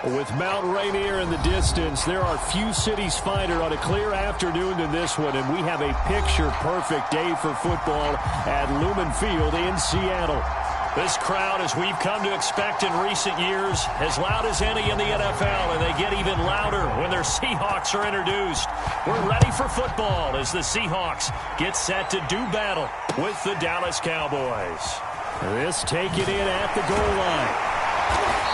With Mount Rainier in the distance, there are few cities finer on a clear afternoon than this one, and we have a picture-perfect day for football at Lumen Field in Seattle. This crowd, as we've come to expect in recent years, as loud as any in the NFL, and they get even louder when their Seahawks are introduced. We're ready for football as the Seahawks get set to do battle with the Dallas Cowboys. This taken in at the goal line.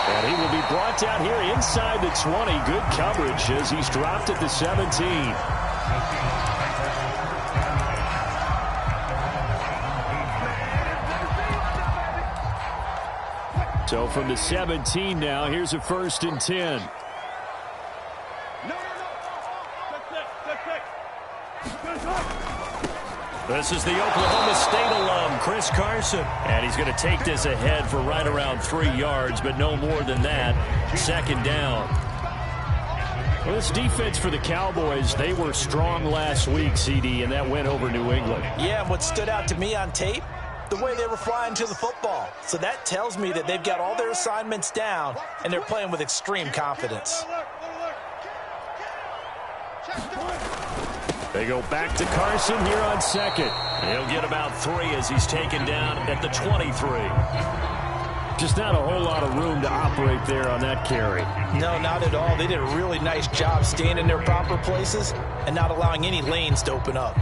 And he will be brought down here inside the 20. Good coverage as he's dropped at the 17. So from the 17 now, here's a 1st and 10. This is the Oklahoma State alum, Chris Carson. And he's going to take this ahead for right around 3 yards, but no more than that. 2nd down. Well, this defense for the Cowboys, they were strong last week, CD, and that went over New England. Yeah, and what stood out to me on tape, the way they were flying to the football. So that tells me that they've got all their assignments down, and they're playing with extreme confidence. They go back to Carson here on 2nd. He'll get about 3 as he's taken down at the 23. Just not a whole lot of room to operate there on that carry. No, not at all. They did a really nice job staying in their proper places and not allowing any lanes to open up.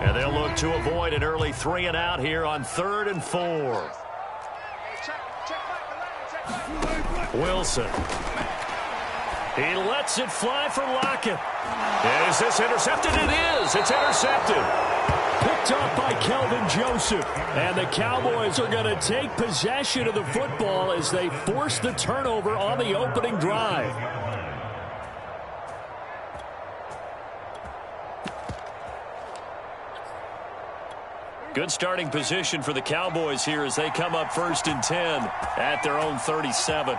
And they'll look to avoid an early 3 and out here on 3rd and 4. Wilson. He lets it fly for Lockett. Is this intercepted? It is. It's intercepted. Picked up by Kelvin Joseph. And the Cowboys are going to take possession of the football as they force the turnover on the opening drive. Good starting position for the Cowboys here as they come up 1st and 10 at their own 37.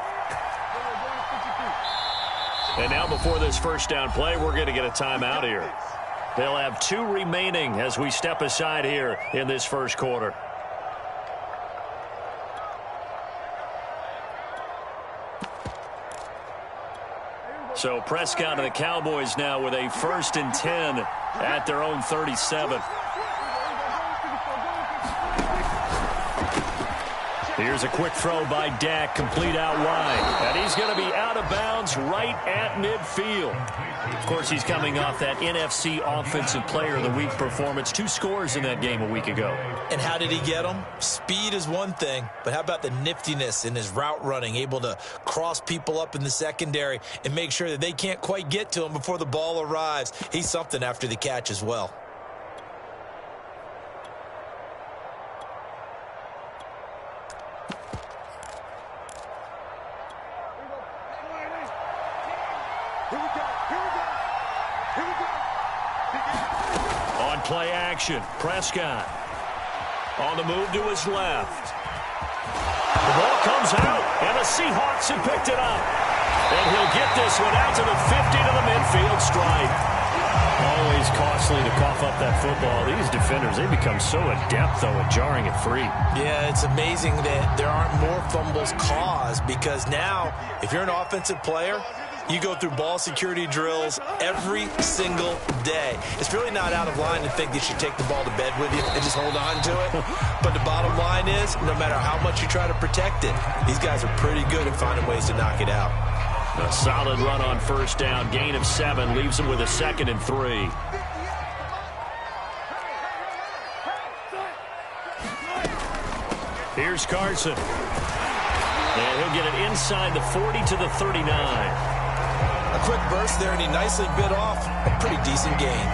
And now before this first down play, we're going to get a timeout here. They'll have 2 remaining as we step aside here in this first quarter. So Prescott and the Cowboys now with a 1st and 10 at their own 37. Here's a quick throw by Dak, complete out wide. And he's going to be out of bounds right at midfield. Of course, he's coming off that NFC Offensive Player of the Week performance. 2 scores in that game a week ago. And how did he get them? Speed is one thing, but how about the niftiness in his route running, able to cross people up in the secondary and make sure that they can't quite get to him before the ball arrives. He's something after the catch as well. On play action, Prescott on the move to his left. The ball comes out, and the Seahawks have picked it up. And he'll get this one out to the 50 to the midfield stripe. Always costly to cough up that football. These defenders, they become so adept, though, at jarring it free. Yeah, it's amazing that there aren't more fumbles caused because now, if you're an offensive player, you go through ball security drills every single day. It's really not out of line to think you should take the ball to bed with you and just hold on to it. But the bottom line is, no matter how much you try to protect it, these guys are pretty good at finding ways to knock it out. A solid run on 1st down, gain of 7, leaves them with a 2nd and 3. Here's Carson. And he'll get it inside the 40 to the 39. A quick burst there, and he nicely bit off a pretty decent gain.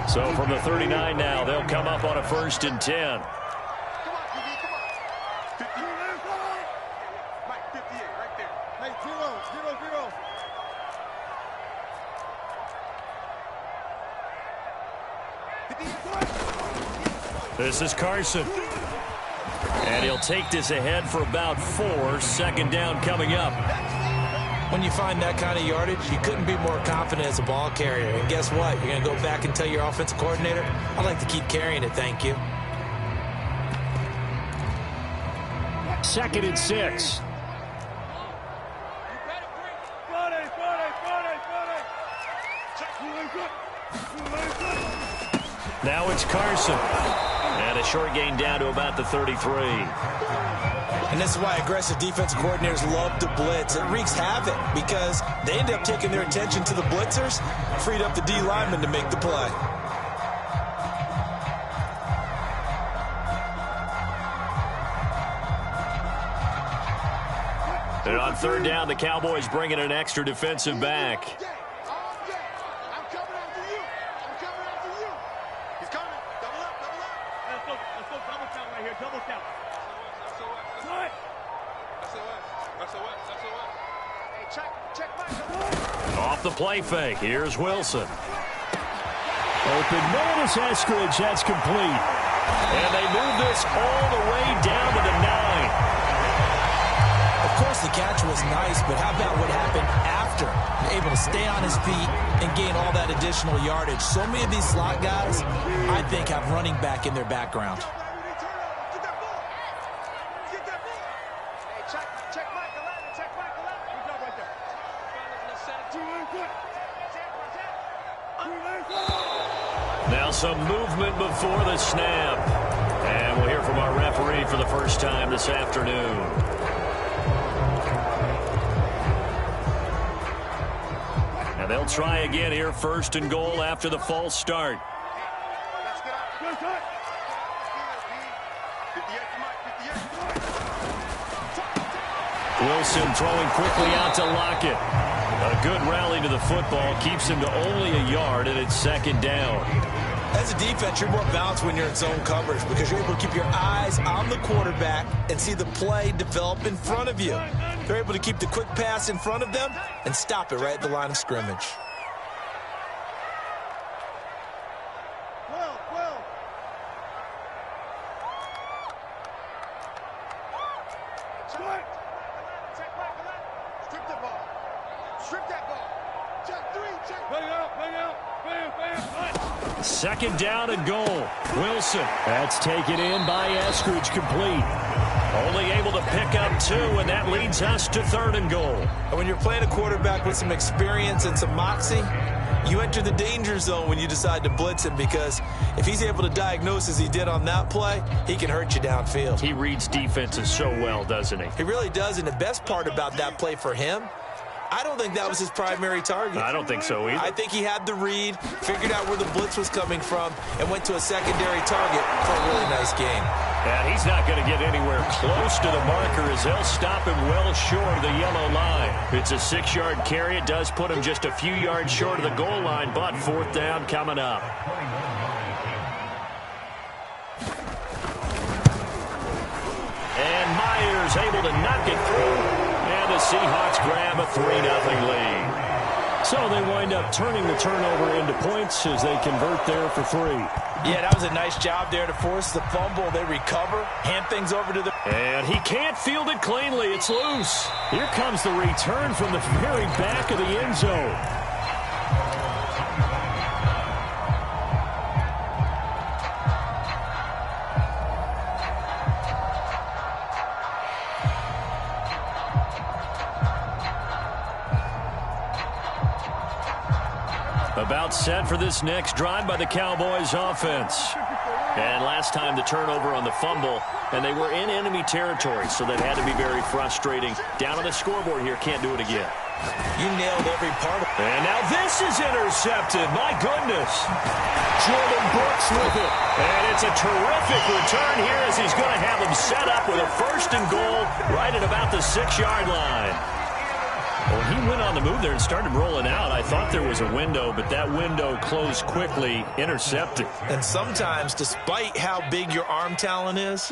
So from the 39 now, they'll come up on a 1st and 10. This is Carson. And he'll take this ahead for about 4. 2nd down coming up. When you find that kind of yardage, you couldn't be more confident as a ball carrier. And guess what? You're going to go back and tell your offensive coordinator, I'd like to keep carrying it, thank you. 2nd and 6. Now it's Carson. And a short gain down to about the 33. And this is why aggressive defensive coordinators love to blitz. It wreaks havoc because they end up taking their attention to the blitzers, freed up the D lineman to make the play. And on 3rd down, the Cowboys bringing an extra defensive back. Off the play fake. Here's Wilson. Open man is Eskridge. That's complete. And they move this all the way down to the 9. Of course, the catch was nice, but how about what happened after? Able to stay on his feet and gain all that additional yardage. So many of these slot guys, I think, have running back in their background. Now some movement before the snap. And we'll hear from our referee for the first time this afternoon. And they'll try again here, 1st and goal after the false start. Wilson throwing quickly out to Lockett. A good rally to the football keeps him to only a yard, and it's 2nd down. As a defense, you're more balanced when you're in zone coverage because you're able to keep your eyes on the quarterback and see the play develop in front of you. They're able to keep the quick pass in front of them and stop it right at the line of scrimmage. Second down and goal. Wilson. That's taken in by Eskridge, complete. Only able to pick up 2, and that leads us to 3rd and goal. And when you're playing a quarterback with some experience and some moxie, you enter the danger zone when you decide to blitz him because if he's able to diagnose as he did on that play, he can hurt you downfield. He reads defenses so well, doesn't he? He really does, and the best part about that play for him, I don't think that was his primary target. I don't think so either. I think he had the read, figured out where the blitz was coming from, and went to a secondary target for a really nice game. And he's not going to get anywhere close to the marker as they'll stop him well short of the yellow line. It's a 6-yard carry. It does put him just a few yards short of the goal line, but 4th down coming up. And Myers able to knock it through. And the Seahawks grab a 3-0 lead. So they wind up turning the turnover into points as they convert there for 3. Yeah, that was a nice job there to force the fumble. They recover, hand things over to the... And he can't field it cleanly. It's loose. Here comes the return from the very back of the end zone. About set for this next drive by the Cowboys offense. And last time the turnover on the fumble, and they were in enemy territory, so that had to be very frustrating. Down on the scoreboard here, can't do it again. You nailed every part of it. And now this is intercepted. My goodness. Jordan Brooks with it. And it's a terrific return here as he's going to have them set up with a 1st and goal right at about the 6-yard line. Well, he went on the move there and started rolling out. I thought there was a window, but that window closed quickly, intercepted. And sometimes, despite how big your arm talent is,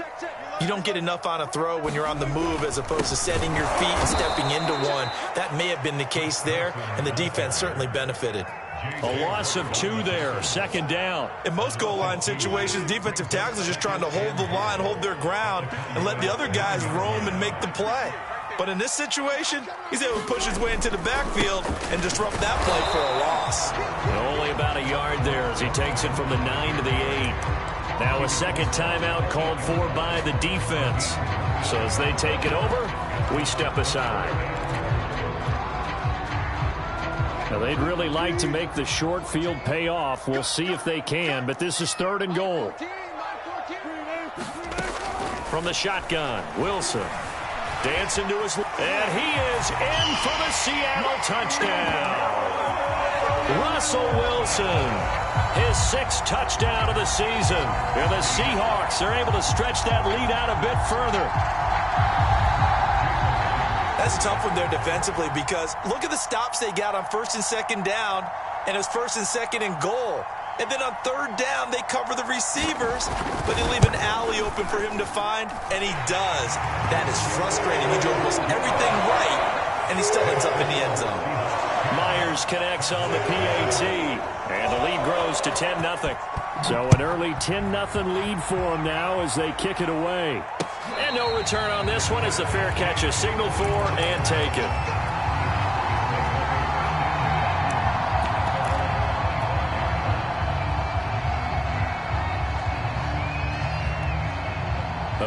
you don't get enough on a throw when you're on the move as opposed to setting your feet and stepping into one. That may have been the case there, and the defense certainly benefited. A loss of 2 there, 2nd down. In most goal line situations, defensive tackles are just trying to hold the line, hold their ground, and let the other guys roam and make the play. But in this situation, he's able to push his way into the backfield and disrupt that play for a loss. Only about a yard there as he takes it from the 9 to the 8. Now a second timeout called for by the defense. So as they take it over, we step aside. Now they'd really like to make the short field pay off. We'll see if they can, but this is 3rd and goal. From the shotgun, Wilson. Dancing to his left, and he is in for the Seattle touchdown. Russell Wilson, his 6th touchdown of the season. And the Seahawks are able to stretch that lead out a bit further. That's a tough one there defensively because look at the stops they got on 1st and 2nd down, and it was 1st and 2nd and goal. And then on 3rd down, they cover the receivers, but they leave an alley open for him to find, and he does. That is frustrating. He did almost everything right, and he still ends up in the end zone. Myers connects on the PAT, and the lead grows to 10-0. So an early 10-0 lead for them now as they kick it away. And no return on this one as the fair catch is signaled for and taken.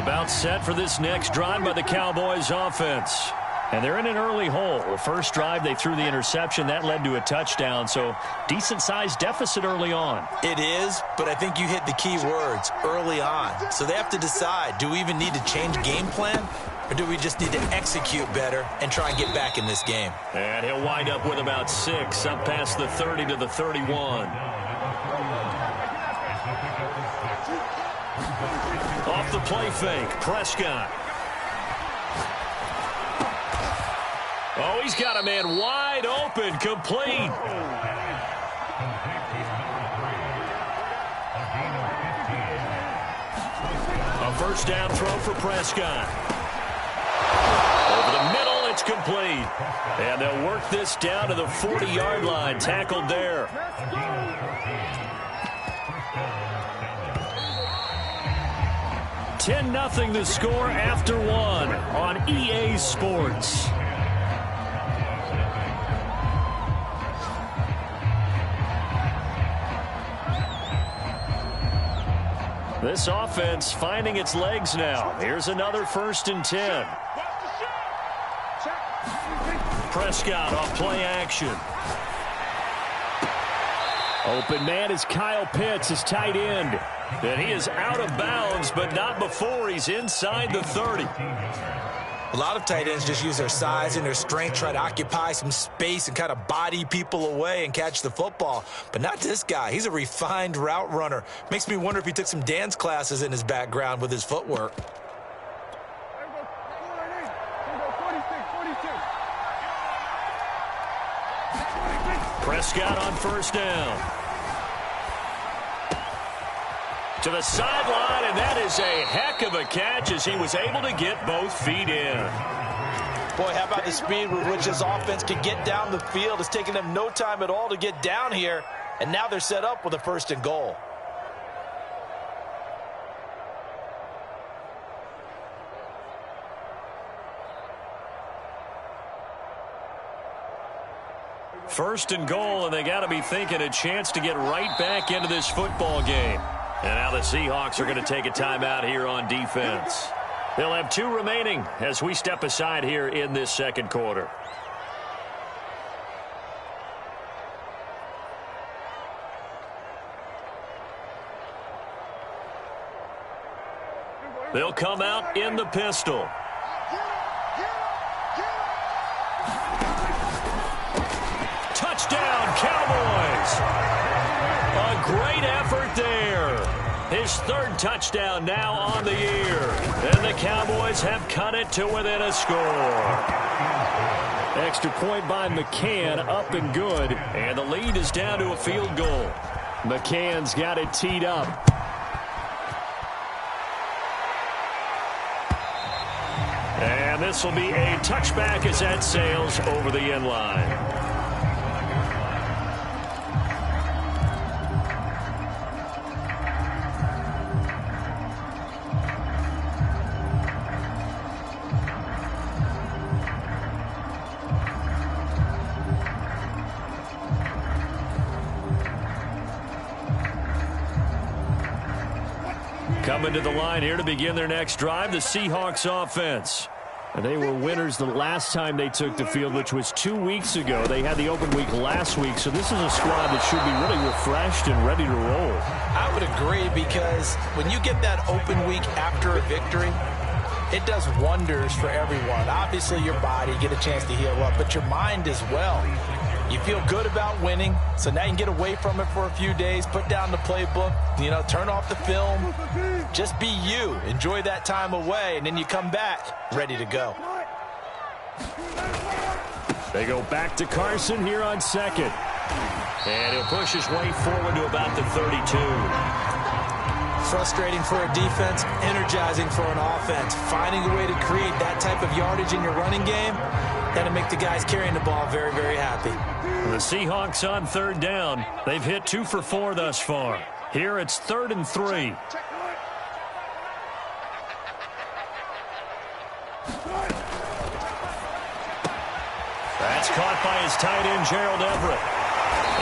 About set for this next drive by the Cowboys offense. And they're in an early hole. The first drive, they threw the interception. That led to a touchdown, so decent-sized deficit early on. It is, but I think you hit the key words, early on. So they have to decide, do we even need to change game plan, or do we just need to execute better and try and get back in this game? And he'll wind up with about 6, up past the 30 to the 31. Off the play fake, Prescott. Oh, he's got a man wide open, complete. A first down throw for Prescott. Over the middle, it's complete. And they'll work this down to the 40-yard line, tackled there. $10-0 the score after 1 on EA Sports. This offense finding its legs now. Here's another 1st and 10. Prescott off play action. Open man is Kyle Pitts, his tight end. And he is out of bounds, but not before he's inside the 30. A lot of tight ends just use their size and their strength, try to occupy some space and kind of body people away and catch the football. But not this guy. He's a refined route runner. Makes me wonder if he took some dance classes in his background with his footwork. Prescott on 1st down. To the sideline, and that is a heck of a catch as he was able to get both feet in. Boy, how about the speed with which this offense could get down the field? It's taken them no time at all to get down here, and now they're set up with a 1st and goal. First and goal, and they got to be thinking a chance to get right back into this football game. And now the Seahawks are going to take a timeout here on defense. They'll have 2 remaining as we step aside here in this 2nd quarter. They'll come out in the pistol. Touchdown, Cowboys! A great effort there. His 3rd touchdown now on the year. And the Cowboys have cut it to within a score. Extra point by McCann, up and good. And the lead is down to a field goal. McCann's got it teed up. And this will be a touchback as that sails over the end line. Coming to the line here to begin their next drive, the Seahawks offense. And they were winners the last time they took the field, which was 2 weeks ago. They had the open week last week, so this is a squad that should be really refreshed and ready to roll. I would agree, because when you get that open week after a victory, it does wonders for everyone. Obviously, your body, get a chance to heal up, but your mind as well. You feel good about winning, so now you can get away from it for a few days, put down the playbook, turn off the film. Just be you. Enjoy that time away, and then you come back ready to go. They go back to Carson here on second. And he'll push his way forward to about the 32. Frustrating for a defense, energizing for an offense. Finding a way to create that type of yardage in your running game, that'll make the guys carrying the ball very, very happy. The Seahawks on third down. They've hit 2 for 4 thus far. Here it's 3rd and 3. That's caught by his tight end, Gerald Everett.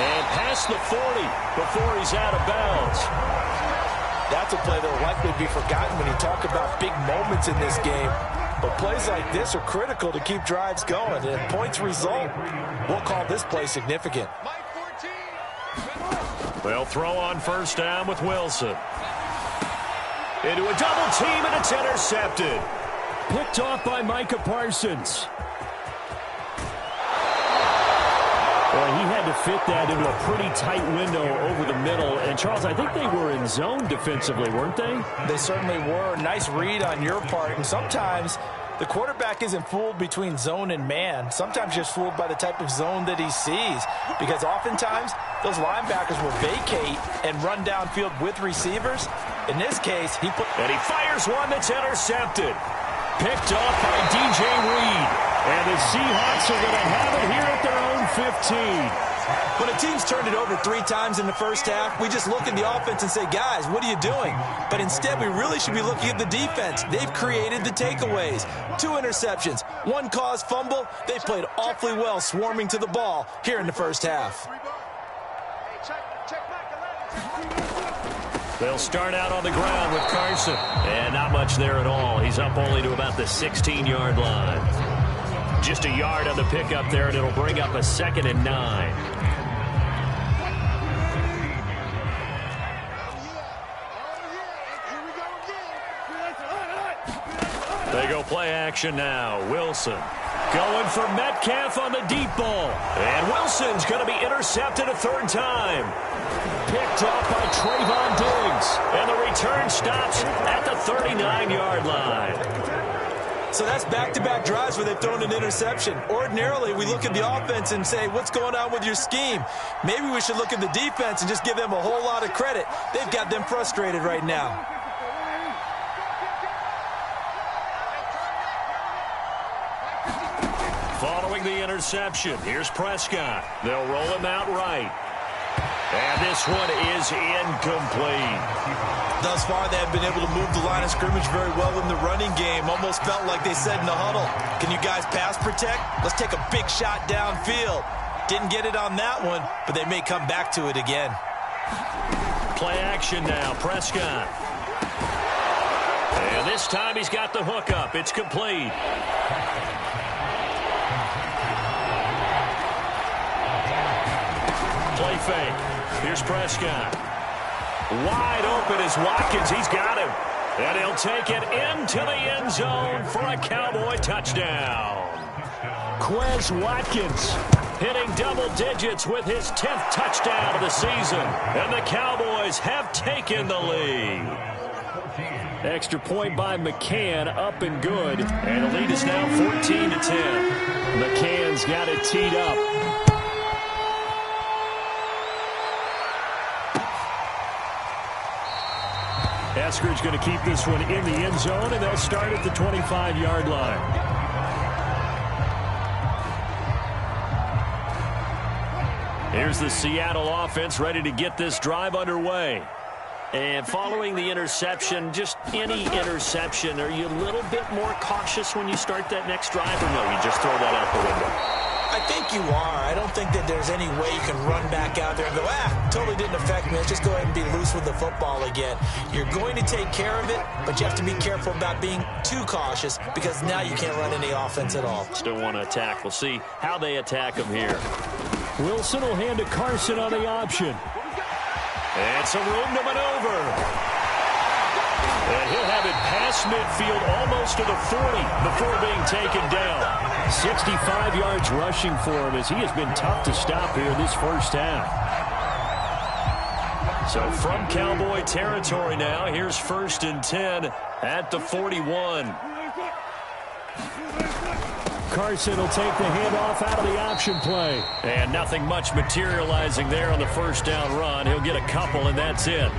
And past the 40 before he's out of bounds. That's a play that will likely be forgotten when you talk about big moments in this game. But plays like this are critical to keep drives going. And points result, we'll call this play significant. They'll throw on first down with Wilson. Into a double team, and it's intercepted. Picked off by Micah Parsons. Well, he had to fit that into a pretty tight window over the middle. And, Charles, I think they were in zone defensively, weren't they? They certainly were. Nice read on your part. And sometimes the quarterback isn't fooled between zone and man. Sometimes just fooled by the type of zone that he sees. Because oftentimes, those linebackers will vacate and run downfield with receivers. In this case, And he fires one that's intercepted. Picked off by DJ Reed. And the Seahawks are going to have it here at their own 15. When a team's turned it over 3 times in the first half, we just look at the offense and say, guys, what are you doing? But instead, we really should be looking at the defense. They've created the takeaways. 2 interceptions, 1 caused fumble. They played awfully well swarming to the ball here in the first half. They'll start out on the ground with Carson. And not much there at all. He's up only to about the 16-yard line. Just a yard on the pickup there, and it'll bring up a 2nd and 9. They go play action now. Wilson going for Metcalf on the deep ball. And Wilson's going to be intercepted a 3rd time. Picked off by Trayvon Diggs. And the return stops at the 39-yard line. So that's back-to-back drives where they've thrown an interception. Ordinarily, we look at the offense and say, what's going on with your scheme? Maybe we should look at the defense and just give them a whole lot of credit. They've got them frustrated right now. Following the interception, here's Prescott. They'll roll him out right. And this one is incomplete. Thus far, they have been able to move the line of scrimmage very well in the running game. Almost felt like they said in the huddle, can you guys pass protect? Let's take a big shot downfield. Didn't get it on that one, but they may come back to it again. Play action now, Prescott. And this time he's got the hookup. It's complete. Play fake. Here's Prescott. Wide open is Watkins. He's got him. And he'll take it into the end zone for a Cowboy touchdown. Quez Watkins hitting double digits with his 10th touchdown of the season. And the Cowboys have taken the lead. Extra point by McCann, up and good. And the lead is now 14-10. McCann's got it teed up. Eskridge going to keep this one in the end zone, and they'll start at the 25-yard line. Here's the Seattle offense ready to get this drive underway. And following the interception, just any interception, are you a little bit more cautious when you start that next drive, or no, you just throw that out the window? I think you are. I don't think that there's any way you can run back out there and go, totally didn't affect me. Let's just go ahead and be loose with the football again. You're going to take care of it, but you have to be careful about being too cautious because now you can't run any offense at all. Still want to attack. We'll see how they attack him here. Wilson will hand to Carson on the option. And some room to maneuver. And he'll have it past midfield almost to the 40 before being taken down. 65 yards rushing for him as he has been tough to stop here this first half. So from Cowboy territory now, here's 1st and 10 at the 41. Carson will take the handoff out of the option play. And nothing much materializing there on the first down run. He'll get a couple, and that's it.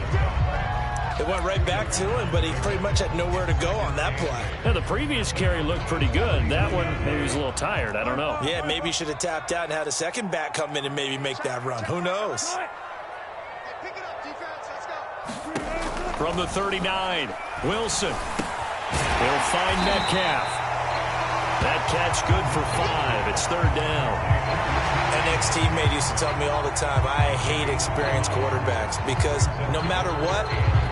It went right back to him, but he pretty much had nowhere to go on that play. Now, the previous carry looked pretty good. That one, maybe he was a little tired. I don't know. Yeah, maybe he should have tapped out and had a second back come in and maybe make that run. Who knows? From the 39, Wilson. He'll find Metcalf. That catch good for 5. It's 3rd down. An ex-teammate used to tell me all the time, I hate experienced quarterbacks because no matter what,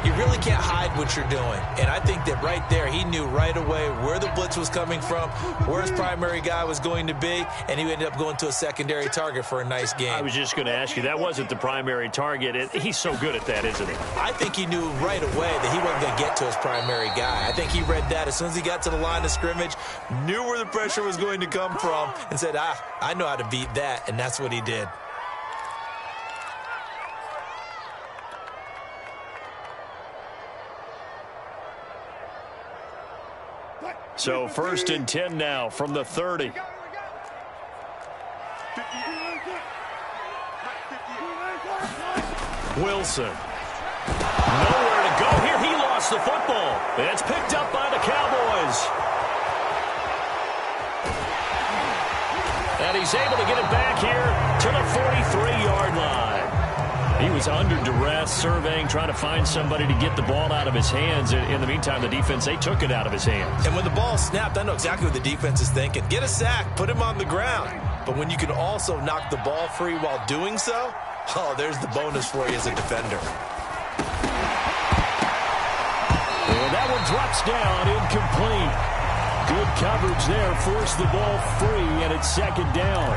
you really can't hide what you're doing. And I think that right there, he knew right away where the blitz was coming from, where his primary guy was going to be, and he ended up going to a secondary target for a nice game. I was just going to ask you, that wasn't the primary target. He's so good at that, isn't he? I think he knew right away that he wasn't going to get to his primary guy. I think he read that as soon as he got to the line of scrimmage, knew where the pressure was going to come from, and said, I know how to beat that, and that's what he did. So 1st and 10 now from the 30. Wilson. Nowhere to go here. He lost the football. It's picked up by the Cowboys. And he's able to get it back here to the 43-yard line. He was under duress, surveying, trying to find somebody to get the ball out of his hands. In the meantime, the defense, they took it out of his hands. And when the ball snapped, I know exactly what the defense is thinking. Get a sack, put him on the ground. But when you can also knock the ball free while doing so, there's the bonus for you as a defender. And that one drops down, incomplete. Good coverage there, forced the ball free, and it's 2nd down.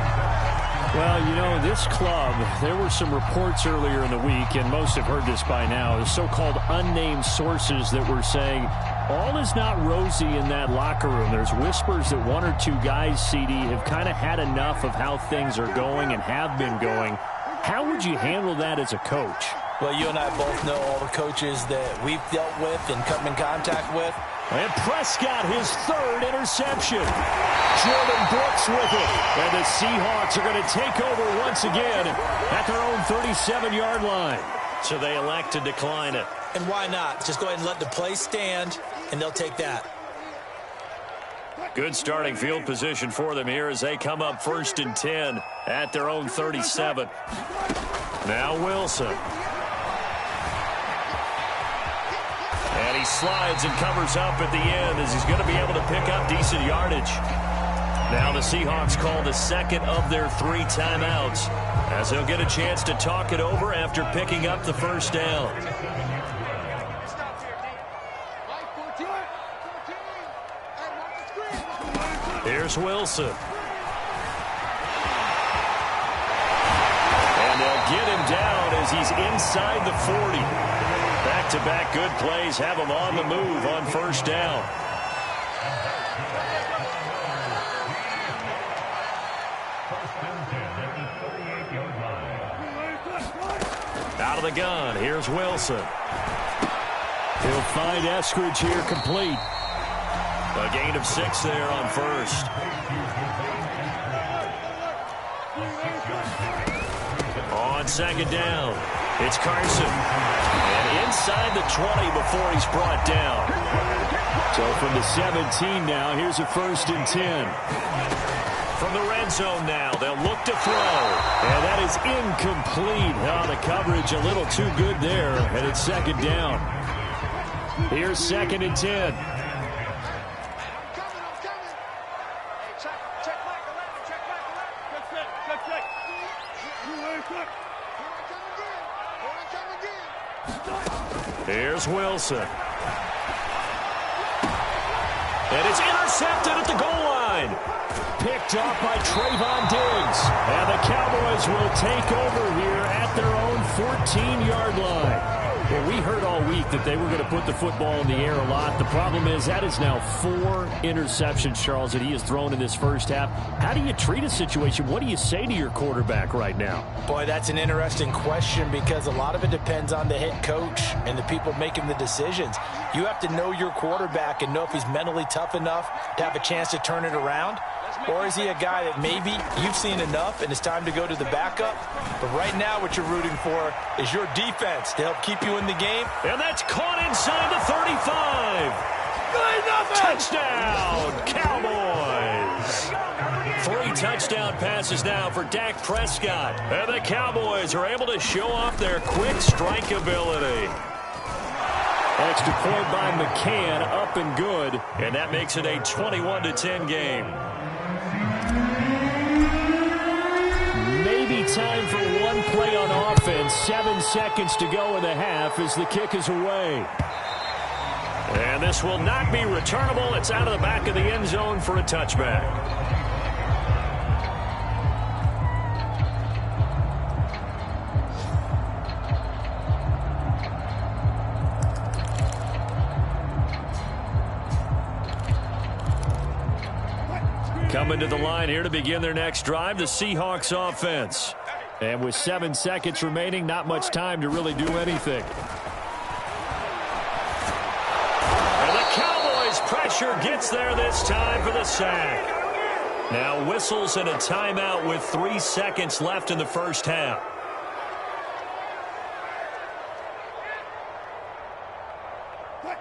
Well, you know, this club, there were some reports earlier in the week, and most have heard this by now, the so-called unnamed sources that were saying all is not rosy in that locker room. There's whispers that 1 or 2 guys, CD, have kind of had enough of how things are going and have been going. How would you handle that as a coach? Well, you and I both know all the coaches that we've dealt with and come in contact with. And Prescott, his 3rd interception. Jordan Brooks with it. And the Seahawks are going to take over once again at their own 37-yard line. So they elect to decline it. And why not? Just go ahead and let the play stand, and they'll take that. Good starting field position for them here as they come up 1st and 10 at their own 37. Now Wilson. And he slides and covers up at the end as he's going to be able to pick up decent yardage. Now the Seahawks call the 2nd of their 3 timeouts as they'll get a chance to talk it over after picking up the 1st down. Here's Wilson. And they'll get him down as he's inside the 40. Back-to-back good plays have him on the move on 1st down. Out of the gun, here's Wilson. He'll find Eskridge here complete. A gain of 6 there on 1st. On 2nd down, it's Carson. And inside the 20 before he's brought down. So from the 17 now, here's a 1st and 10. From the red zone now, they'll look to throw. And that is incomplete. The coverage a little too good there, and it's 2nd down. Here's 2nd and 10. Here's Wilson. And it's intercepted at the goal line. Picked off by Trayvon Diggs. And the Cowboys will take over here at their own 14-yard line. Well, we heard all week that they were going to put the football in the air a lot. The problem is that is now 4 interceptions, Charles, that he has thrown in this first half. How do you treat a situation? What do you say to your quarterback right now? Boy, that's an interesting question because a lot of it depends on the head coach and the people making the decisions. You have to know your quarterback and know if he's mentally tough enough to have a chance to turn it around. Or is he a guy that maybe you've seen enough and it's time to go to the backup? But right now what you're rooting for is your defense to help keep you in the game. And that's caught inside the 35. Touchdown, Cowboys. 3 touchdown passes now for Dak Prescott. And the Cowboys are able to show off their quick strike ability. Extra point by McCann, up and good. And that makes it a 21-10 game. Maybe time for one play on offense. 7 seconds to go in the half as the kick is away. And this will not be returnable. It's out of the back of the end zone for a touchback. Coming to the line here to begin their next drive, the Seahawks offense. And with 7 seconds remaining, not much time to really do anything. And the Cowboys' pressure gets there this time for the sack. Now whistles and a timeout with 3 seconds left in the first half.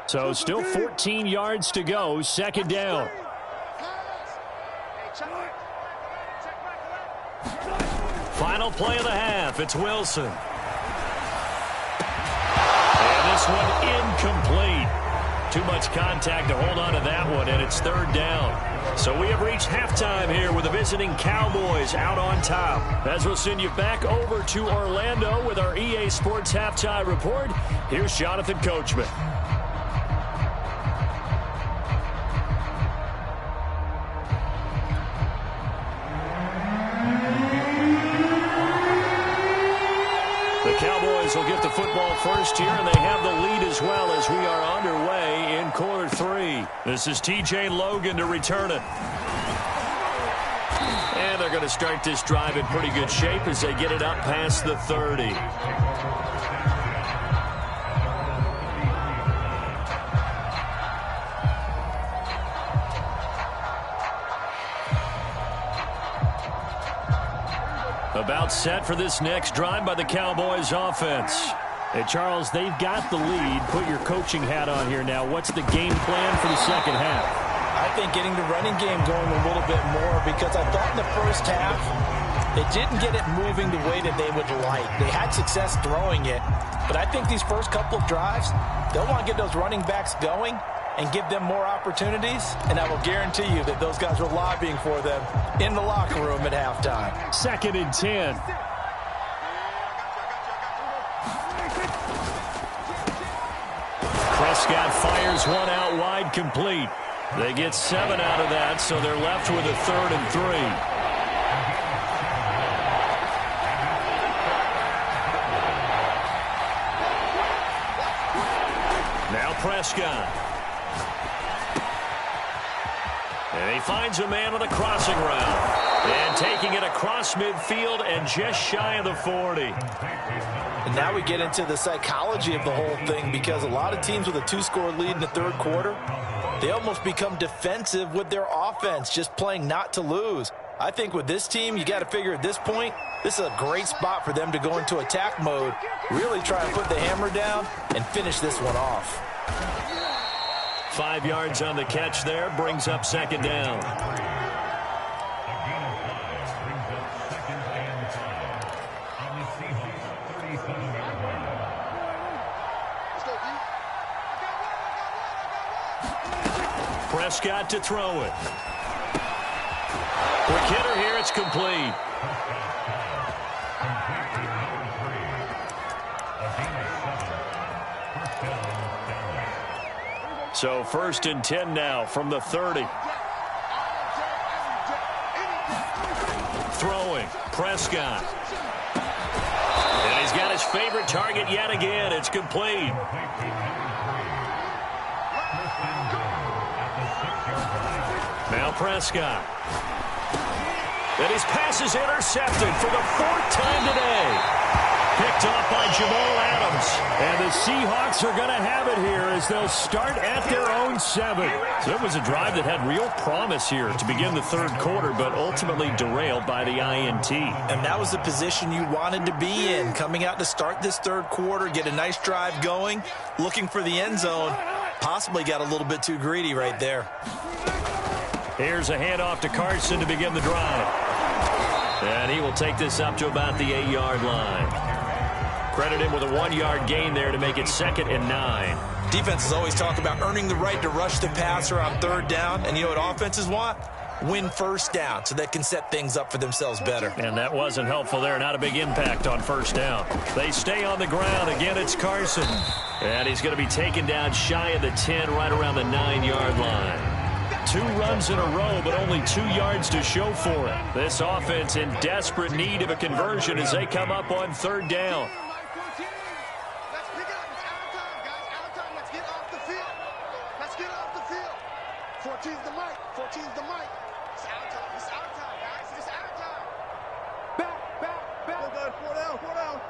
So still 14 yards to go, second down. Final play of the half. It's Wilson. And this one incomplete. Too much contact to hold on to that one, and it's third down. So we have reached halftime here with the visiting Cowboys out on top. As we'll send you back over to Orlando with our EA Sports Halftime Report, here's Jonathan Coachman. Cowboys will get the football first here, and they have the lead as well as we are underway in quarter 3. This is TJ Logan to return it. And they're going to start this drive in pretty good shape as they get it up past the 30. About set for this next drive by the Cowboys offense. Hey, Charles, they've got the lead. Put your coaching hat on here now. What's the game plan for the second half? I think getting the running game going a little bit more because I thought in the first half they didn't get it moving the way that they would like. They had success throwing it, but I think these first couple of drives, they'll want to get those running backs going and give them more opportunities, and I will guarantee you that those guys are lobbying for them in the locker room at halftime. 2nd and 10. Prescott fires one out wide, complete. They get 7 out of that, so they're left with a 3rd and 3. Now Prescott. And he finds a man on a crossing route. And taking it across midfield and just shy of the 40. And now we get into the psychology of the whole thing because a lot of teams with a 2-score lead in the third quarter, they almost become defensive with their offense, just playing not to lose. I think with this team, you got to figure at this point, this is a great spot for them to go into attack mode, really try and put the hammer down and finish this one off. 5 yards on the catch there, brings up second down. Prescott to throw it. Quick hitter here, it's complete. So 1st and 10 now from the 30. Throwing, Prescott. And he's got his favorite target yet again. It's complete. Now Prescott. And his pass is intercepted for the 4th time today. Picked off by Jamal Adams. And the Seahawks are going to have it here as they'll start at their own 7. So it was a drive that had real promise here to begin the 3rd quarter, but ultimately derailed by the INT. And that was the position you wanted to be in, coming out to start this 3rd quarter, get a nice drive going, looking for the end zone. Possibly got a little bit too greedy right there. Here's a handoff to Carson to begin the drive. And he will take this up to about the 8-yard line. Credit him with a 1-yard gain there to make it 2nd and 9. Defenses always talk about earning the right to rush the passer on 3rd down. And you know what offenses want? Win 1st down so they can set things up for themselves better. And that wasn't helpful there. Not a big impact on 1st down. They stay on the ground. Again, it's Carson. And he's going to be taken down shy of the 10, right around the 9-yard line. 2 runs in a row, but only 2 yards to show for it. This offense in desperate need of a conversion as they come up on 3rd down. Let's pick it up. It's our time, guys. Our time. Let's get off the field. Let's get off the field. 14's the mic. 14's the mic. It's our time. It's our time, guys. It's our time. Back. Well done. 4 down. 4 down.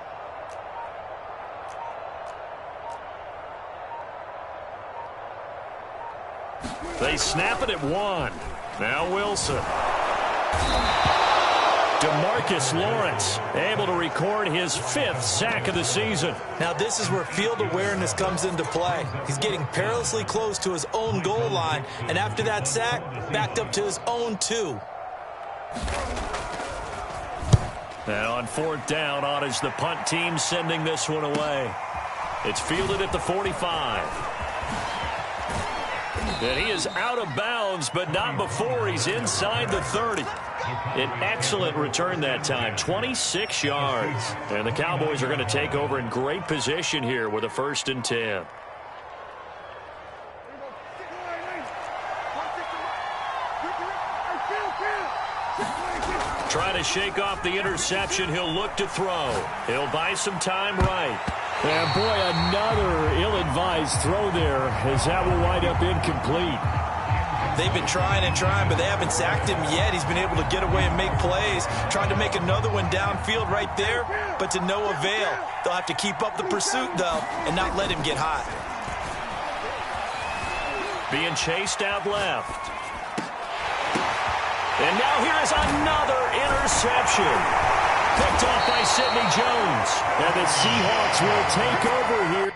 They snap it at 1. Now Wilson. DeMarcus Lawrence able to record his 5th sack of the season. Now this is where field awareness comes into play. He's getting perilously close to his own goal line, and after that sack, backed up to his own 2. And on 4th down, on is the punt team sending this one away. It's fielded at the 45. And he is out of bounds, but not before he's inside the 30. An excellent return that time, 26 yards. And the Cowboys are going to take over in great position here with a 1st and 10. Trying to shake off the interception. He'll look to throw. He'll buy some time right. And boy, another ill-advised throw there as that will wind up incomplete. They've been trying and trying, but they haven't sacked him yet. He's been able to get away and make plays. Trying to make another one downfield right there, but to no avail. They'll have to keep up the pursuit, though, and not let him get hot. Being chased out left. And now here is another interception. Picked off by Sidney Jones. And the Seahawks will take over here.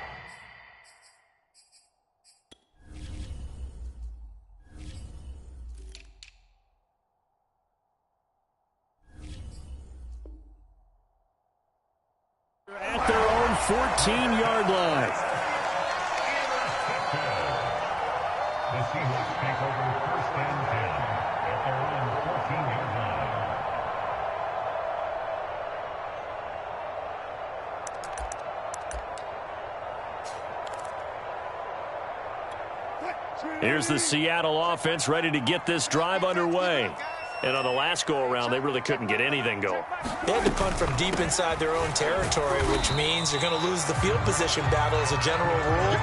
At their own 14-yard line. The Seahawks take over 1st and 10 at their own 14-yard line. Here's the Seattle offense ready to get this drive underway. And on the last go-around, they really couldn't get anything going. They had to punt from deep inside their own territory, which means you're going to lose the field position battle as a general rule.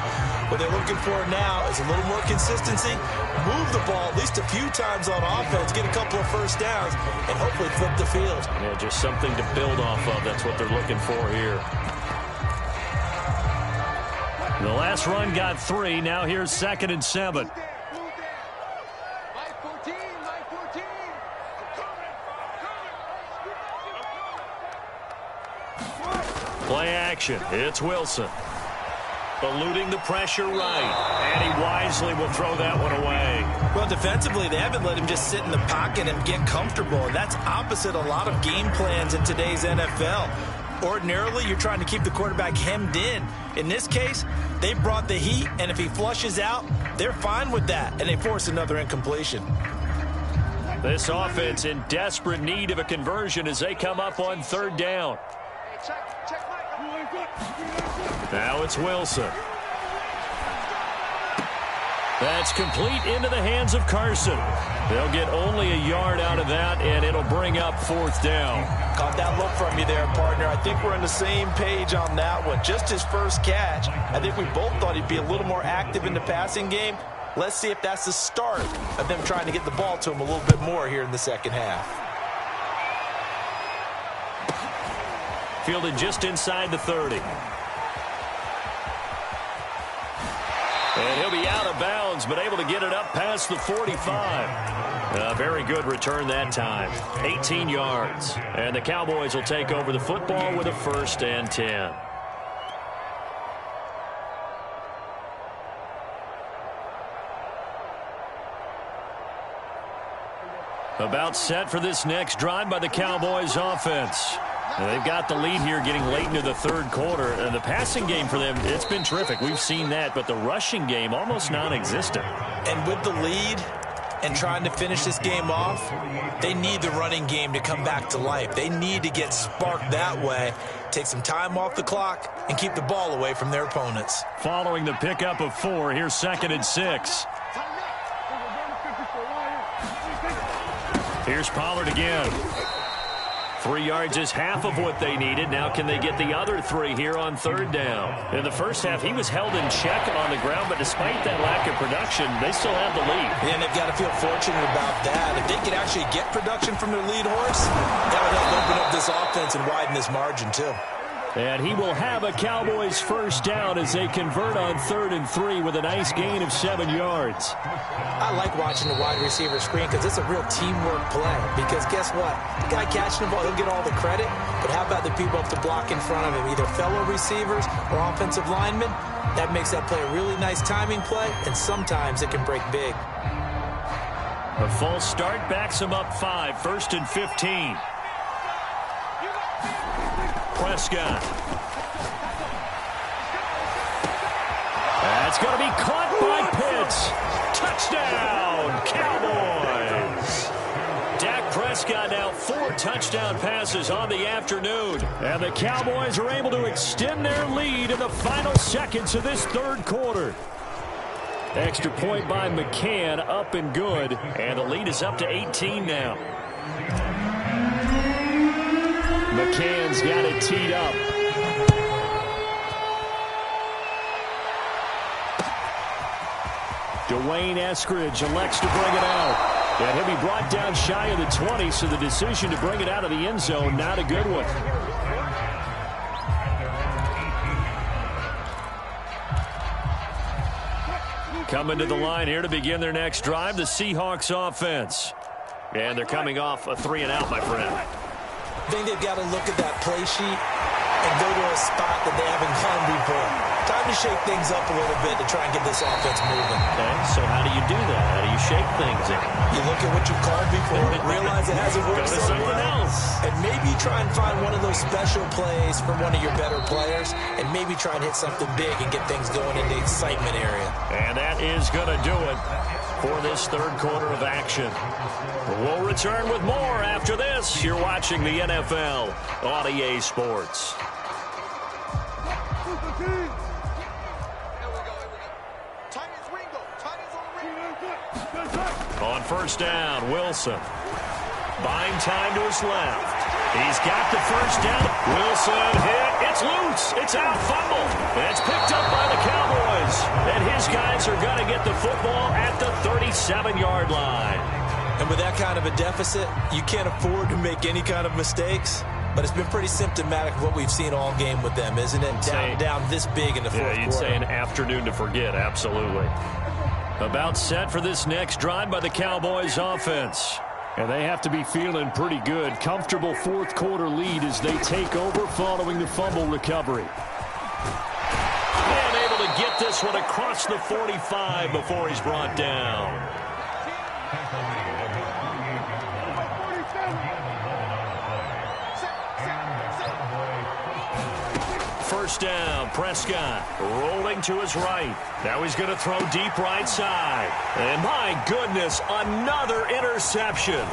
What they're looking for now is a little more consistency, move the ball at least a few times on offense, get a couple of 1st downs, and hopefully flip the field. Yeah, just something to build off of. That's what they're looking for here. The last run got 3. Now here's 2nd and 7. Play action. It's Wilson. Eluding the pressure right. And he wisely will throw that one away. Well, defensively, they haven't let him just sit in the pocket and get comfortable. And that's opposite a lot of game plans in today's NFL. Ordinarily, you're trying to keep the quarterback hemmed in. In this case, they brought the heat, and if he flushes out, they're fine with that, and they force another incompletion. This offense in desperate need of a conversion as they come up on third down. Now it's Wilson. That's complete into the hands of Carson. They'll get only a yard out of that, and it'll bring up fourth down. Caught that look from you there, partner. I think we're on the same page on that one. Just his first catch. I think we both thought he'd be a little more active in the passing game. Let's see if that's the start of them trying to get the ball to him a little bit more here in the second half. Fielded just inside the 30. And he'll be out of bounds, but able to get it up past the 45. A very good return that time. 18 yards. And the Cowboys will take over the football with a 1st and 10. About set for this next drive by the Cowboys offense. And they've got the lead here getting late into the third quarter. And the passing game for them, it's been terrific. We've seen that, but the rushing game almost non-existent. And with the lead and trying to finish this game off, they need the running game to come back to life. They need to get sparked that way, take some time off the clock, and keep the ball away from their opponents. Following the pickup of 4, here's 2nd and 6. Here's Pollard again. 3 yards is half of what they needed. Now can they get the other 3 here on third down? In the first half, he was held in check on the ground, but despite that lack of production, they still have the lead. And they've got to feel fortunate about that. If they could actually get production from their lead horse, that would help open up this offense and widen this margin too. And he will have a Cowboys 1st down as they convert on 3rd and 3 with a nice gain of 7 yards. I like watching the wide receiver screen because it's a real teamwork play. Because guess what? The guy catching the ball, he'll get all the credit. But how about the people up the block in front of him, either fellow receivers or offensive linemen? That makes that play a really nice timing play, and sometimes it can break big. A false start backs him up 5, 1st and 15. Prescott. That's going to be caught by Pitts. Touchdown, Cowboys. Dak Prescott now 4 touchdown passes on the afternoon. And the Cowboys are able to extend their lead in the final seconds of this third quarter. Extra point by McCann, up and good. And the lead is up to 18 now. McCann's got it teed up. Dwayne Eskridge elects to bring it out. And he'll be brought down shy of the 20, so the decision to bring it out of the end zone, not a good one. Coming to the line here to begin their next drive, the Seahawks offense. And they're coming off a 3-and-out, my friend. I think they've got to look at that play sheet and go to a spot that they haven't gone before. Time to shake things up a little bit to try and get this offense moving. Okay, so how do you do that? How do you shake things in? You look at what you called before, realize it hasn't worked Go to something else. and maybe try and find one of those special plays from one of your better players, and maybe try and hit something big and get things going in the excitement area. And that is going to do it for this third quarter of action. We'll return with more after this. You're watching the NFL on EA Sports. On first down, Wilson. Buying time to his left. He's got the first down. Wilson hit. It's loose. It's out. Fumble. It's picked up by the Cowboys. And his guys are going to get the football at the 37-yard line. And with that kind of a deficit, you can't afford to make any kind of mistakes. But it's been pretty symptomatic of what we've seen all game with them, isn't it? Down this big in the fourth quarter. Yeah, you'd say an afternoon to forget. Absolutely. About set for this next drive by the Cowboys offense. And they have to be feeling pretty good. Comfortable fourth quarter lead as they take over following the fumble recovery. And able to get this one across the 45 before he's brought down. first down. Prescott rolling to his right. Now he's going to throw deep right side. And my goodness, another interception.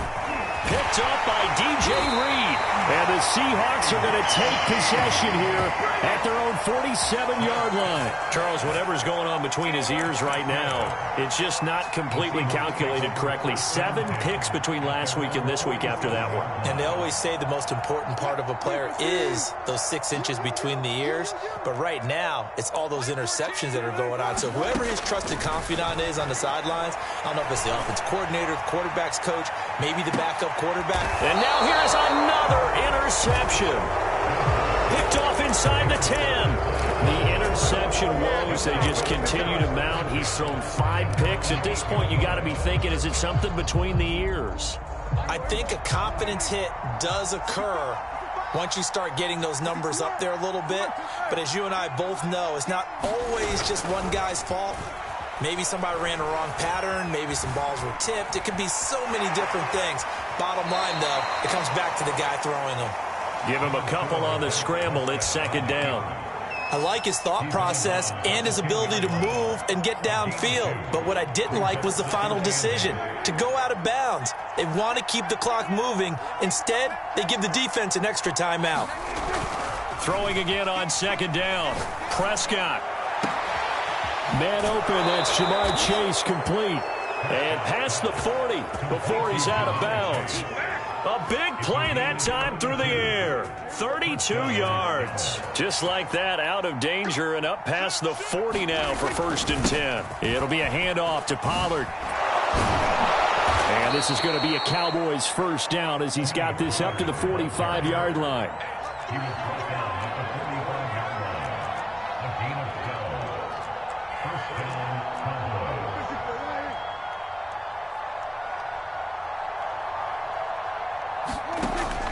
Picked up by DJ Reed. And the Seahawks are going to take possession here at their own 47-yard line. Charles, whatever's going on between his ears right now, it's just not completely calculated correctly. 7 picks between last week and this week after that one. And they always say the most important part of a player is those 6 inches between the ears. But right now, it's all those interceptions that are going on. So whoever his trusted confidant is on the sidelines, I don't know if it's the offense coordinator, the quarterback's coach, maybe the backup quarterback. And now here's another interception. Picked off inside the 10. The interception woes, they just continue to mount. He's thrown 5 picks. At this point, you got to be thinking, is it something between the ears? I think a confidence hit does occur once you start getting those numbers up there a little bit. But as you and I both know, it's not always just one guy's fault. Maybe somebody ran a wrong pattern. Maybe some balls were tipped. It could be so many different things. Bottom line, though, it comes back to the guy throwing them. Give him a couple on the scramble. It's second down. I like his thought process and his ability to move and get downfield. But what I didn't like was the final decision, to go out of bounds. They want to keep the clock moving. Instead, they give the defense an extra timeout. Throwing again on second down. Prescott. Man open, that's Jamar Chase complete. And past the 40 before he's out of bounds. A big play that time through the air. 32 yards. Just like that, out of danger and up past the 40 now for 1st and 10. It'll be a handoff to Pollard. And this is going to be a Cowboys first down as he's got this up to the 45-yard line. He was brought down at the 45-yard line. A gain of 12. First down, Cowboys.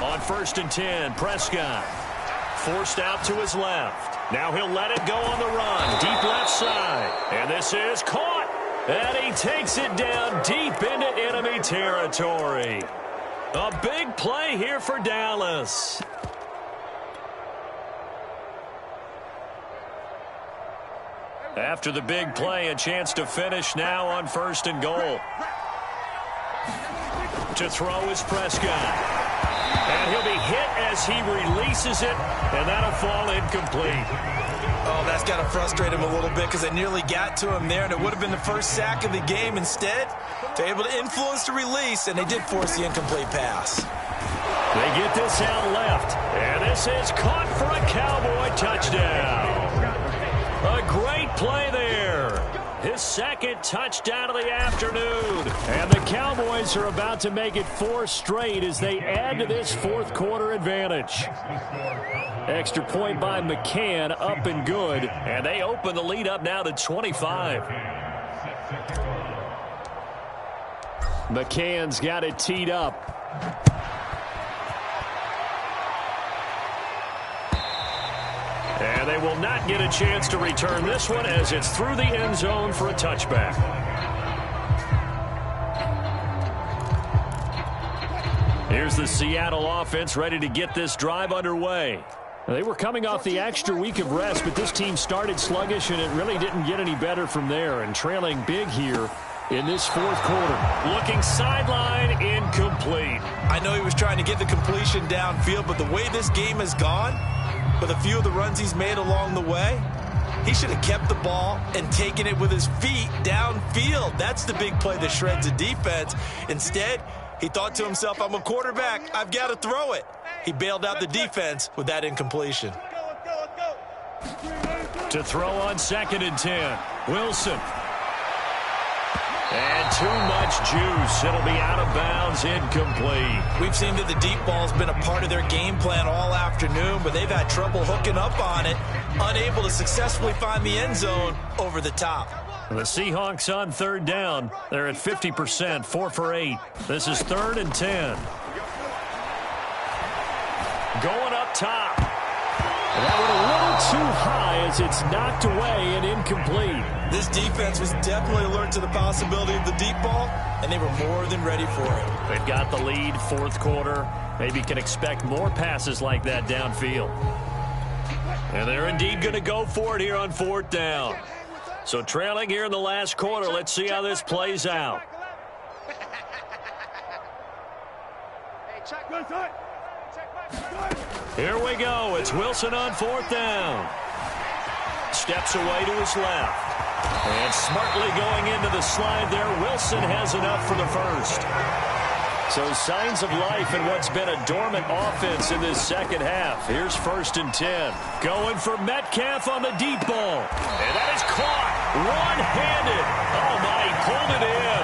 On 1st and 10, Prescott forced out to his left. Now he'll let it go on the run. Deep left side. And this is caught. And he takes it down deep into enemy territory. A big play here for Dallas. After the big play, a chance to finish now on 1st and goal. To throw is Prescott. And he'll be hit as he releases it, and that'll fall incomplete. Oh, that's got to frustrate him a little bit because they nearly got to him there, and it would have been the first sack of the game. Instead, they're able to influence the release, and they did force the incomplete pass. They get this out left, and this is caught for a Cowboy touchdown. A great play there. His 2nd touchdown of the afternoon. And the Cowboys are about to make it 4 straight as they add to this 4th quarter advantage. Extra point by McCann, up and good. And they open the lead up now to 25. McCann's got it teed up. And they will not get a chance to return this one as it's through the end zone for a touchback. Here's the Seattle offense ready to get this drive underway. They were coming off the extra week of rest, but this team started sluggish, and it really didn't get any better from there. And trailing big here in this 4th quarter. Looking sideline, incomplete. I know he was trying to get the completion downfield, but the way this game has gone, with a few of the runs he's made along the way, he should have kept the ball and taken it with his feet downfield. That's the big play that shreds a defense. Instead, he thought to himself, I'm a quarterback, I've got to throw it. He bailed out the defense with that incompletion. To throw on 2nd and 10, Wilson. And too much juice. It'll be out of bounds, incomplete. We've seen that the deep ball's been a part of their game plan all afternoon, but they've had trouble hooking up on it, unable to successfully find the end zone over the top. The Seahawks on 3rd down. They're at 50%, 4 for 8. This is 3rd and 10. Going up top. That one a little too high as it's knocked away and incomplete. This defense was definitely alert to the possibility of the deep ball, and they were more than ready for it. They've got the lead, 4th quarter. Maybe can expect more passes like that downfield. And they're indeed going to go for it here on 4th down. So trailing here in the last quarter. Let's see how this plays out. Here we go. It's Wilson on 4th down. Steps away to his left. And smartly going into the slide there. Wilson has enough for the first. So signs of life in what's been a dormant offense in this second half. Here's 1st and 10. Going for Metcalf on the deep ball. And that is caught. One-handed. Oh, my, he pulled it in.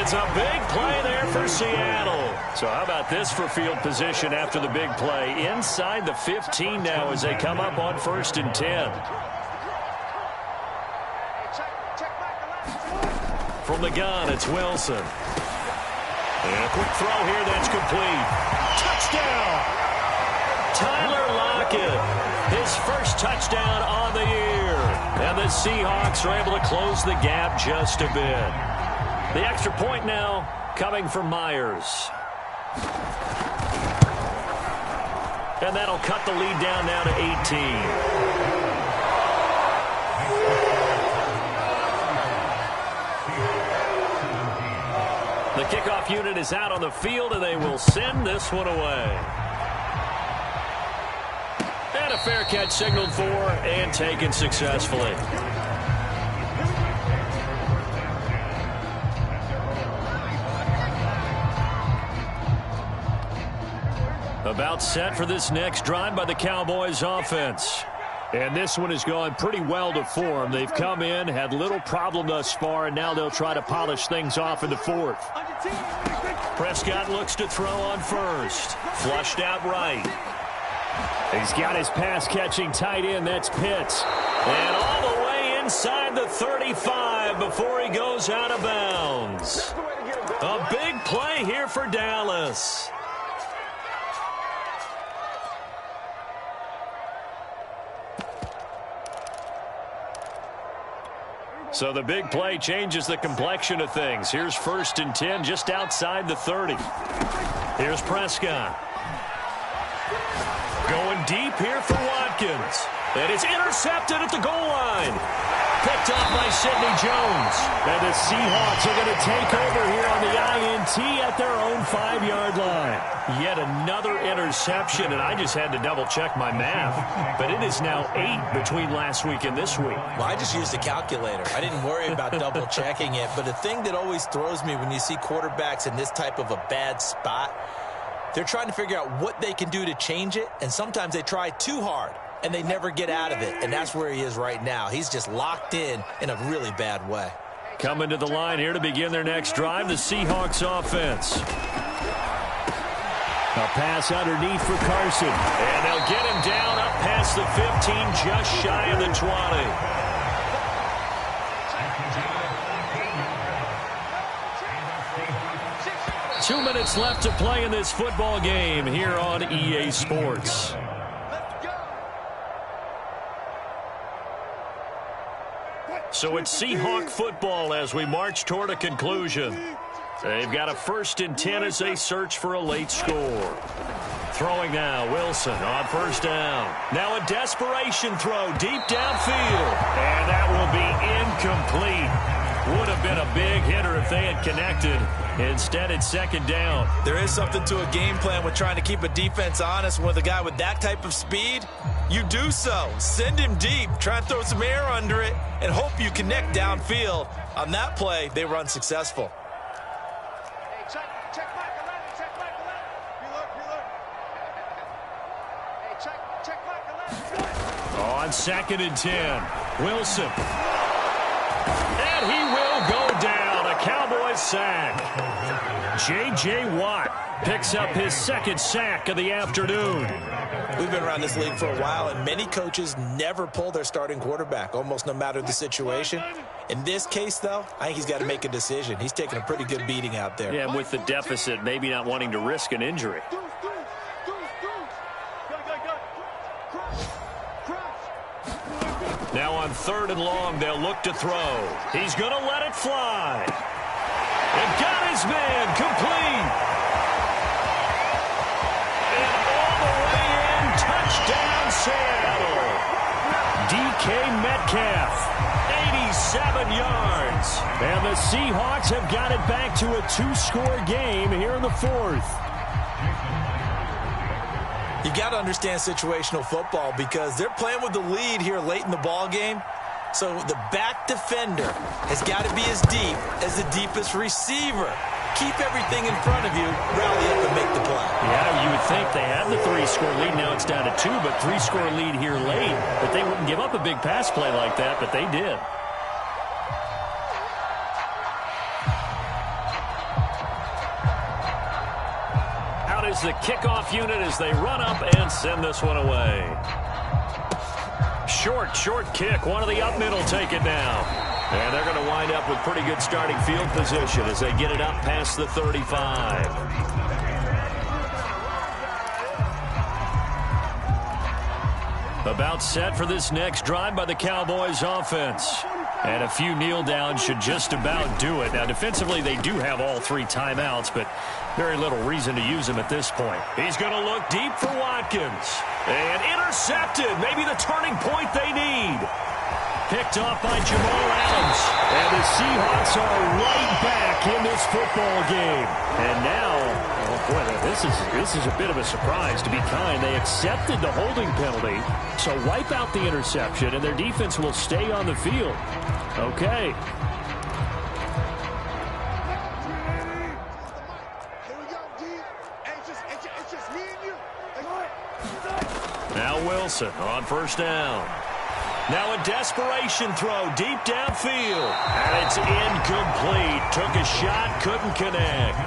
It's a big play there for Seattle. So how about this for field position after the big play? Inside the 15 now as they come up on 1st and 10. From the gun, it's Wilson. And a quick throw here that's complete. Touchdown! Tyler Lockett, his first touchdown on the year. And the Seahawks are able to close the gap just a bit. The extra point now coming from Myers. And that'll cut the lead down now to 18. The kickoff unit is out on the field, and they will send this one away. And a fair catch signaled for and taken successfully. About set for this next drive by the Cowboys offense. And this one has gone pretty well to form. They've come in, had little problem thus far, and now they'll try to polish things off in the 4th. Prescott looks to throw on first. Flushed out right. He's got his pass-catching tight end. That's Pitts. And all the way inside the 35 before he goes out of bounds. A big play here for Dallas. So the big play changes the complexion of things. Here's 1st and 10 just outside the 30. Here's Prescott. Going deep here for Watkins. And it's intercepted at the goal line. Picked off by Sidney Jones. And the Seahawks are going to take over here on the INT at their own 5-yard line. Yet another interception, and I just had to double-check my math. But it is now 8 between last week and this week. Well, I just used a calculator. I didn't worry about double-checking it. But the thing that always throws me when you see quarterbacks in this type of a bad spot, they're trying to figure out what they can do to change it, and sometimes they try too hard, and they never get out of it, and that's where he is right now. He's just locked in a really bad way. Coming to the line here to begin their next drive, the Seahawks offense. A pass underneath for Carson. And they'll get him down up past the 15, just shy of the 20. 2 minutes left to play in this football game here on EA Sports. So it's Seahawk football as we march toward a conclusion. They've got a 1st and 10 as they search for a late score. Throwing now, Wilson on 1st down. Now a desperation throw deep downfield. And that will be incomplete. Would have been a big hitter if they had connected. Instead, it's 2nd down. There is something to a game plan with trying to keep a defense honest. With a guy with that type of speed, you do so. Send him deep. Try and throw some air under it and hope you connect downfield. On that play, they were unsuccessful. Hey, check Mike 11. Check Mike 11. Hey, check Mike 11. On 2nd and 10, Wilson. And he will go down. A Cowboys sack. J.J. Watt picks up his 2nd sack of the afternoon. We've been around this league for a while, and many coaches never pull their starting quarterback, almost no matter the situation. In this case, though, I think he's got to make a decision. He's taking a pretty good beating out there. Yeah, with the deficit, maybe not wanting to risk an injury. Now on 3rd and long, they'll look to throw. He's going to let it fly. And got his man complete. And all the way in, touchdown Seattle. 7 yards. And the Seahawks have got it back to a 2-score game here in the fourth. You got to understand situational football because they're playing with the lead here late in the ball game. So the back defender has got to be as deep as the deepest receiver. Keep everything in front of you, rally up and make the play. Yeah, you would think they had the 3-score lead. Now it's down to 2, but 3-score lead here late. But they wouldn't give up a big pass play like that, but they did. Out is the kickoff unit as they run up and send this one away. Short kick. One of the up middle take it now. And they're going to wind up with pretty good starting field position as they get it up past the 35. About set for this next drive by the Cowboys offense. And a few kneel downs should just about do it. Now, defensively, they do have all 3 timeouts, but very little reason to use them at this point. He's going to look deep for Watkins. And intercepted. Maybe the turning point they need. Picked off by Jamal Adams. And the Seahawks are right back in this football game. And now, oh boy, this is a bit of a surprise, to be kind. They accepted the holding penalty, so wipe out the interception, and their defense will stay on the field. Okay. Here we go, D. It's just me and you. Now Wilson on first down. Now a desperation throw deep downfield. And it's incomplete. Took a shot, couldn't connect.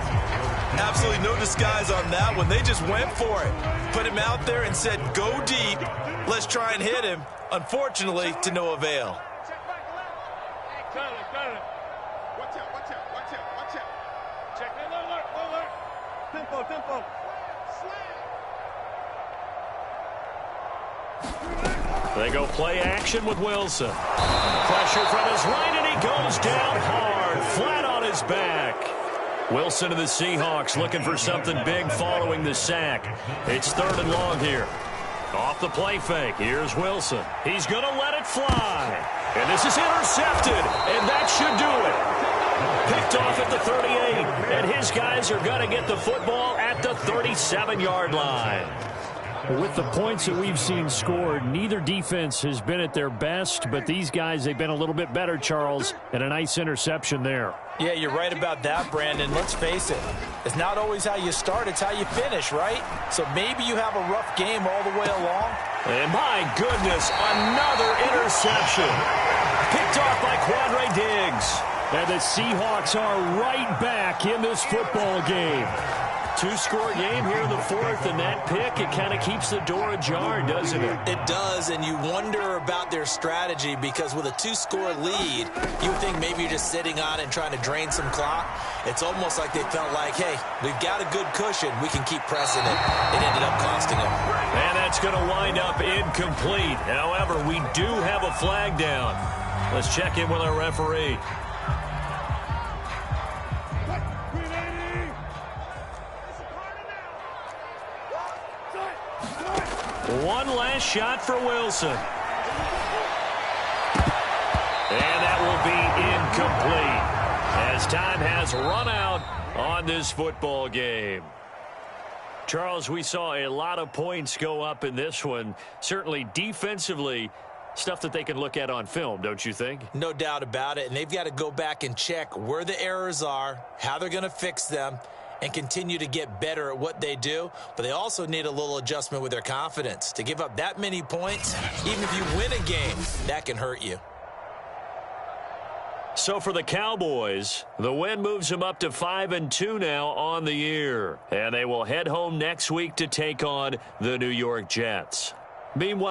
Absolutely no disguise on that one. They just went for it. Put him out there and said, go deep. Let's try and hit him. Unfortunately, to no avail. Check back left. Watch out. Check that alert. Tempo. They go play action with Wilson. Pressure from his right, and he goes down hard, flat on his back. Wilson to the Seahawks looking for something big following the sack. It's 3rd and long here. Off the play fake, here's Wilson. He's going to let it fly. And this is intercepted, and that should do it. Picked off at the 38, and his guys are going to get the football at the 37-yard line. With the points that we've seen scored, neither defense has been at their best, but these guys, they've been a little bit better, Charles, and a nice interception there. Yeah, you're right about that, Brandon. Let's face it. It's not always how you start, it's how you finish, right? So maybe you have a rough game all the way along. And my goodness, another interception. Picked off by Quandre Diggs. And the Seahawks are right back in this football game. 2-score game here in the fourth, and that pick, it kind of keeps the door ajar, doesn't it? It does, and you wonder about their strategy because with a 2-score lead, you would think maybe you're just sitting on it and trying to drain some clock. It's almost like they felt like, hey, we've got a good cushion. We can keep pressing it. It ended up costing them. And that's going to wind up incomplete. However, we do have a flag down. Let's check in with our referee. One last shot for Wilson. And that will be incomplete as time has run out on this football game. Charles, we saw a lot of points go up in this one. Certainly defensively, stuff that they can look at on film, don't you think? No doubt about it, and they've got to go back and check where the errors are, how they're going to fix them, and continue to get better at what they do. But they also need a little adjustment with their confidence. To give up that many points, even if you win a game, that can hurt you. So for the Cowboys, the win moves them up to 5-2 now on the year. And they will head home next week to take on the New York Jets. Meanwhile,